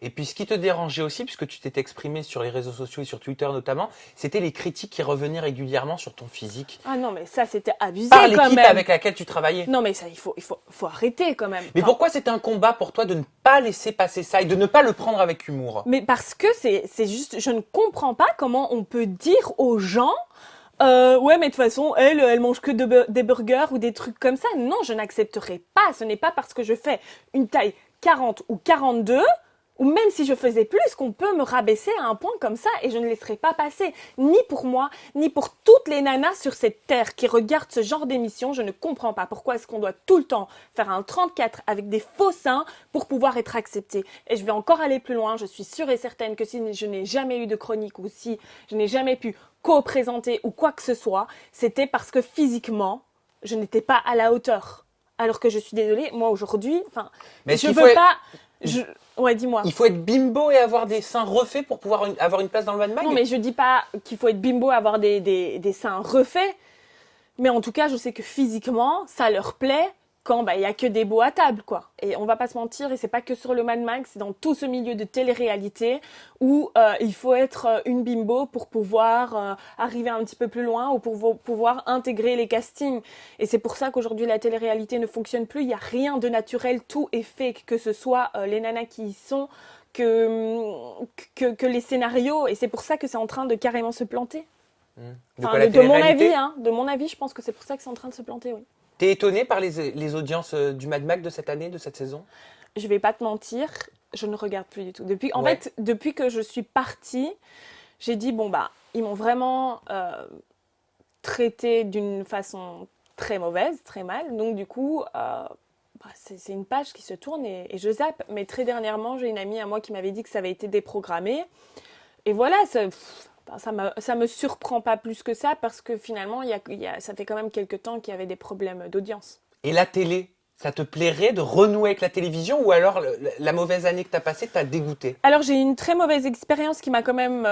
Et puis ce qui te dérangeait aussi, puisque tu t'es exprimé sur les réseaux sociaux et sur Twitter notamment, c'était les critiques qui revenaient régulièrement sur ton physique. Ah non, mais ça, c'était abusé Par quand l'équipe même. avec laquelle tu travaillais. Non, mais ça, il faut arrêter quand même. Mais Enfin, pourquoi c'était un combat pour toi de ne pas laisser passer ça et de ne pas le prendre avec humour? mais parce que c'est juste, je ne comprends pas comment on peut dire aux gens, ouais, mais de toute façon, elle mange que des burgers ou des trucs comme ça. Non, je n'accepterai pas. Ce n'est pas parce que je fais une taille 40 ou 42, ou même si je faisais plus, qu'on peut me rabaisser à un point comme ça et je ne laisserai pas passer. Ni pour moi, ni pour toutes les nanas sur cette terre qui regardent ce genre d'émission. Je ne comprends pas pourquoi est-ce qu'on doit tout le temps faire un 34 avec des faux seins pour pouvoir être accepté. Et je vais encore aller plus loin. Je suis sûre et certaine que si je n'ai jamais eu de chronique ou si je n'ai jamais pu co-présenter ou quoi que ce soit, c'était parce que physiquement, je n'étais pas à la hauteur. Alors que je suis désolée, moi aujourd'hui, enfin, Mais je veux pas... Ouais, dis-moi. Il faut être bimbo et avoir des seins refaits pour pouvoir avoir une place dans le Mad Mag? Non, mais je dis pas qu'il faut être bimbo, avoir des seins refaits. Mais en tout cas, je sais que physiquement, ça leur plaît quand il y a que des beaux à table, quoi. Et on va pas se mentir, et c'est pas que sur le Mad Mag, c'est dans tout ce milieu de télé-réalité où il faut être une bimbo pour pouvoir arriver un petit peu plus loin ou pour pouvoir intégrer les castings. Et c'est pour ça qu'aujourd'hui la télé-réalité ne fonctionne plus. Il y a rien de naturel, tout est fake, que ce soit les nanas qui y sont, que les scénarios. Et c'est pour ça que c'est en train de carrément se planter. Enfin, de mon avis, de mon avis, je pense que c'est pour ça que c'est en train de se planter, oui. T'es étonné par les audiences du Mad Mag de cette année, de cette saison? Je vais pas te mentir, je ne regarde plus du tout. En fait, depuis que je suis partie, j'ai dit bon ils m'ont vraiment traité d'une façon très mauvaise, très mal. Donc du coup, c'est une page qui se tourne et je zappe. Mais très dernièrement, j'ai une amie à moi qui m'avait dit que ça avait été déprogrammé. Et voilà, ça me surprend pas plus que ça parce que finalement, ça fait quand même quelques temps qu'il y avait des problèmes d'audience. Et la télé, ça te plairait de renouer avec la télévision ou alors la mauvaise année que t'as passée t'a dégoûté? Alors j'ai eu une très mauvaise expérience qui m'a quand même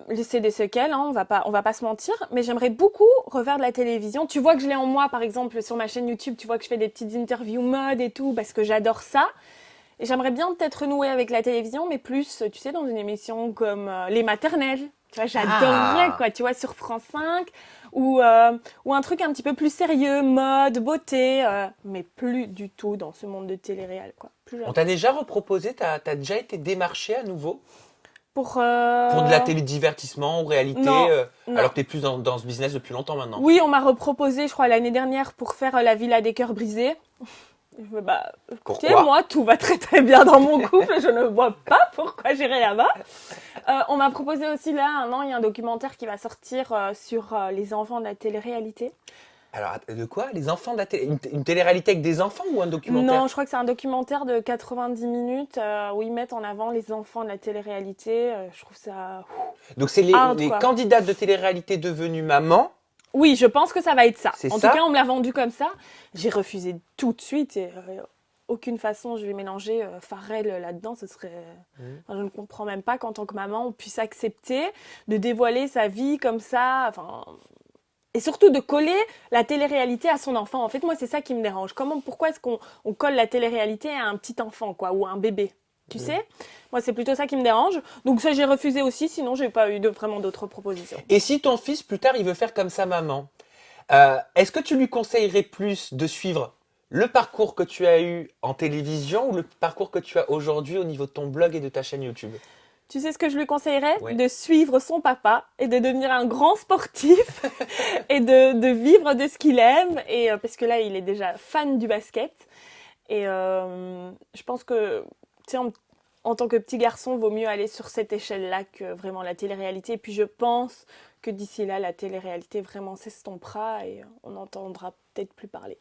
laissé des séquelles, hein, on va pas se mentir, mais j'aimerais beaucoup refaire de la télévision. Tu vois que je l'ai en moi, par exemple, sur ma chaîne YouTube, tu vois que je fais des petites interviews mode et tout, parce que j'adore ça. Et j'aimerais bien peut-être renouer avec la télévision, mais plus, tu sais, dans une émission comme Les Maternelles. Tu vois, j'adorerais, quoi, tu vois, sur France 5, ou un truc un petit peu plus sérieux, mode, beauté, mais plus du tout dans ce monde de télé-réal, quoi. On t'a déjà reproposé, t'as déjà été démarché à nouveau pour de la télédivertissement ou réalité, non. alors que t'es plus dans ce business depuis longtemps maintenant? Oui, on m'a reproposé, je crois, l'année dernière pour faire La Villa des cœurs brisés. Écoutez, moi, tout va très très bien dans mon couple, je ne vois pas pourquoi j'irai là-bas. On m'a proposé aussi là, il y a un documentaire qui va sortir sur les enfants de la télé-réalité. Alors, de quoi? Les enfants de la télé? Une télé-réalité avec des enfants ou un documentaire? Non, je crois que c'est un documentaire de 90 minutes où ils mettent en avant les enfants de la télé-réalité. Je trouve ça... Donc, c'est les candidates de télé-réalité devenues mamans. Oui, je pense que ça va être ça. En ça? tout cas, on me l'a vendu comme ça. J'ai refusé tout de suite et aucune façon je vais mélanger Pharrell là-dedans. Ce serait... Enfin, je ne comprends même pas qu'en tant que maman, on puisse accepter de dévoiler sa vie comme ça. Enfin... Et surtout de coller la télé-réalité à son enfant. En fait, moi, c'est ça qui me dérange. Pourquoi est-ce qu'on colle la télé-réalité à un petit enfant, quoi, ou à un bébé? Tu sais? Moi, c'est plutôt ça qui me dérange. Donc ça, j'ai refusé aussi, sinon j'ai pas eu vraiment d'autres propositions. Et si ton fils, plus tard, il veut faire comme sa maman, est-ce que tu lui conseillerais plus de suivre le parcours que tu as eu en télévision ou le parcours que tu as aujourd'hui au niveau de ton blog et de ta chaîne YouTube? Tu sais ce que je lui conseillerais? De suivre son papa et de devenir un grand sportif et de vivre de ce qu'il aime. Et parce que là, il est déjà fan du basket. Et je pense que, tu sais, en tant que petit garçon, vaut mieux aller sur cette échelle-là que vraiment la télé-réalité. Et puis je pense que d'ici là, la télé-réalité vraiment s'estompera et on n'entendra peut-être plus parler.